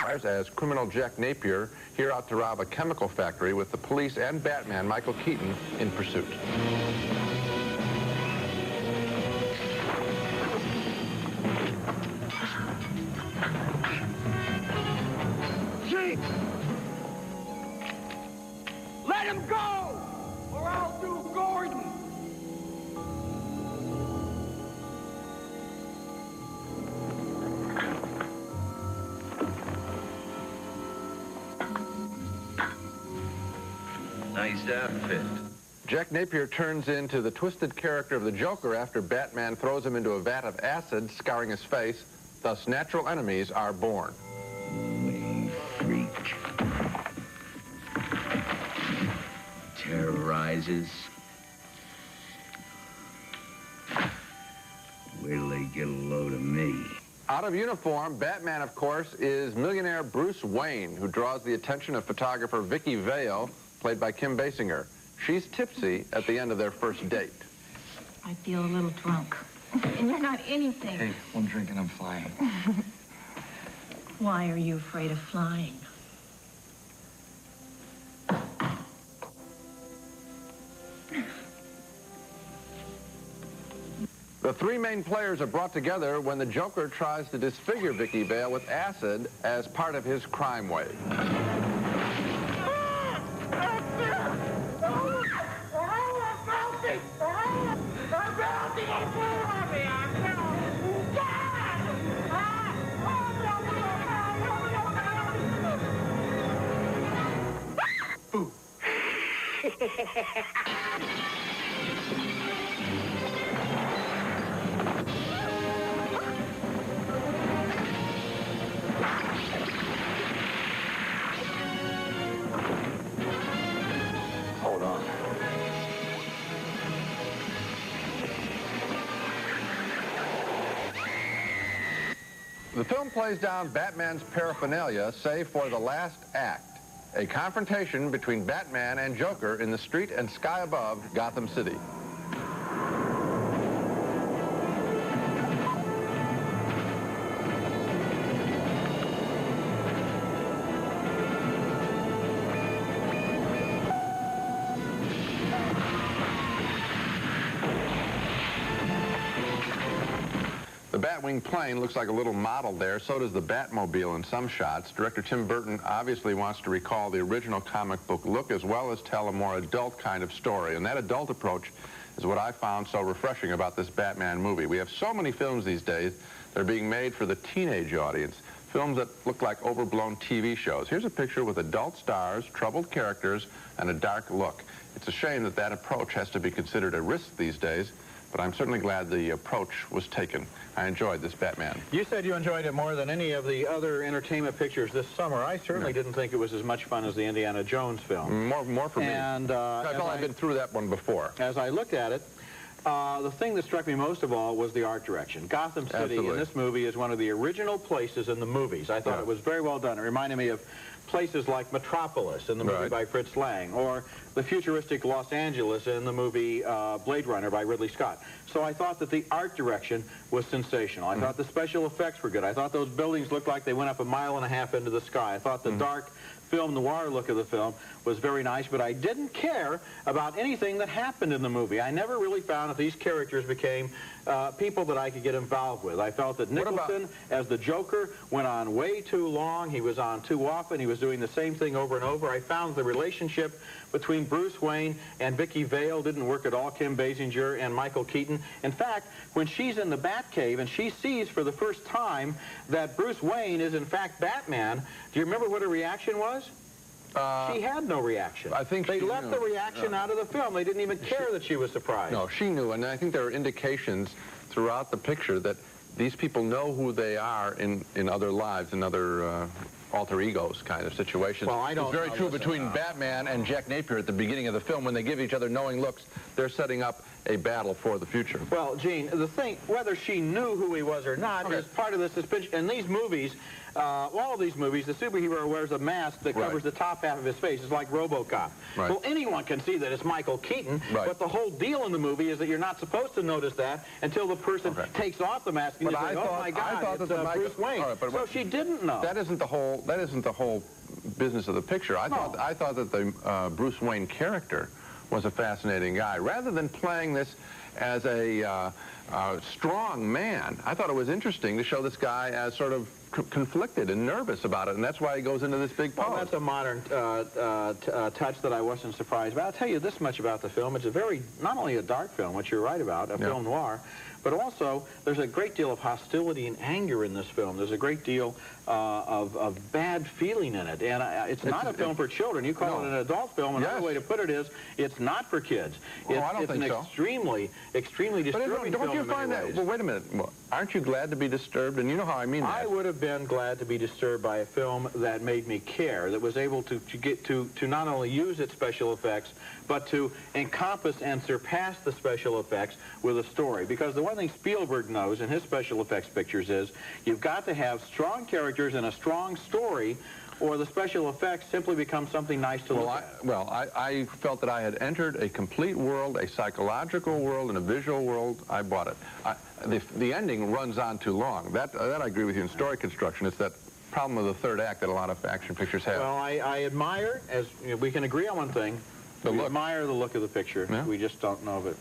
as criminal Jack Napier, here out to rob a chemical factory with the police and Batman, Michael Keaton, in pursuit. Chief! Let him go, or I'll do Gordon! Nice outfit. Jack Napier turns into the twisted character of the Joker after Batman throws him into a vat of acid, scarring his face. Thus, natural enemies are born. Freak. Terrorizes. Wait till they get a load of me. Out of uniform, Batman, of course, is millionaire Bruce Wayne, who draws the attention of photographer Vicki Vale, played by Kim Basinger. She's tipsy at the end of their first date. I feel a little drunk. And you're not anything. Hey, one drink and I'm flying. Why are you afraid of flying? The three main players are brought together when the Joker tries to disfigure Vicki Vale with acid as part of his crime wave. Hold on. The film plays down Batman's paraphernalia, save for the last act, a confrontation between Batman and Joker in the street and sky above Gotham City. The Batwing plane looks like a little model there. So does the Batmobile in some shots. Director Tim Burton obviously wants to recall the original comic book look as well as tell a more adult kind of story. And that adult approach is what I found so refreshing about this Batman movie. We have so many films these days that are being made for the teenage audience. Films that look like overblown TV shows. Here's a picture with adult stars, troubled characters, and a dark look. It's a shame that that approach has to be considered a risk these days, but I'm certainly glad the approach was taken. I enjoyed this Batman. You said you enjoyed it more than any of the other entertainment pictures this summer. I certainly didn't think it was as much fun as the Indiana Jones film. More for me. And I felt I've been through that one before. As I looked at it, the thing that struck me most of all was the art direction. Gotham City in this movie is one of the original places in the movies. I thought it was very well done. It reminded me of places like Metropolis in the movie by Fritz Lang, or the futuristic Los Angeles in the movie Blade Runner by Ridley Scott. So I thought that the art direction was sensational. I thought the special effects were good. I thought those buildings looked like they went up 1.5 miles into the sky. I thought the dark film noir look of the film was very nice, but I didn't care about anything that happened in the movie. I never really found that these characters became people that I could get involved with. I felt that Nicholson, as the Joker, went on way too long. He was on too often. He was doing the same thing over and over. I found the relationship between Bruce Wayne and Vicki Vale didn't work at all, Kim Basinger and Michael Keaton. In fact, when she's in the Batcave and she sees for the first time that Bruce Wayne is in fact Batman, do you remember what her reaction was? She had no reaction. I think they left the reaction out of the film. They didn't even care that she was surprised. No, she knew, and I think there are indications throughout the picture that these people know who they are in other lives, in other alter egos kind of situations. Well, I don't It's very true between Batman and Jack Napier at the beginning of the film. When they give each other knowing looks, they're setting up a battle for the future. Well, Gene, the thing, whether she knew who he was or not, is part of the suspension. In these movies, all of these movies, the superhero wears a mask that covers the top half of his face. It's like RoboCop. Well, anyone can see that it's Michael Keaton, but the whole deal in the movie is that you're not supposed to notice that until the person takes off the mask and you think, oh my God, it's Bruce Wayne. So she didn't know. That isn't the whole the whole business of the picture. I thought that the Bruce Wayne character was a fascinating guy. Rather than playing this as a strong man, I thought it was interesting to show this guy as sort of conflicted and nervous about it, and that's why he goes into this big pose. Well, that's a modern touch that I wasn't surprised about. I'll tell you this much about the film. It's a not only a dark film, which you're right about, a film noir, but also there's a great deal of hostility and anger in this film. There's a great deal of bad feeling in it, and it's not a film for children. You call it an adult film. Another way to put it is it's not for kids. It's an extremely disturbing film. Don't you find that? Well, wait a minute. Well, aren't you glad to be disturbed? And you know how I mean that. I would have been glad to be disturbed by a film that made me care, that was able to get to not only use its special effects, but to encompass and surpass the special effects with a story. Because the one thing Spielberg knows in his special effects pictures is you've got to have strong characters and a strong story, or the special effects simply become something nice to look at. Well, I felt that I had entered a complete world, a psychological world, and a visual world. I bought it. The ending runs on too long. That I agree with you in story construction. It's that problem of the third act that a lot of action pictures have. Well, I admire, as we can agree on one thing, we admire the look of the picture. Yeah. We just don't know of it.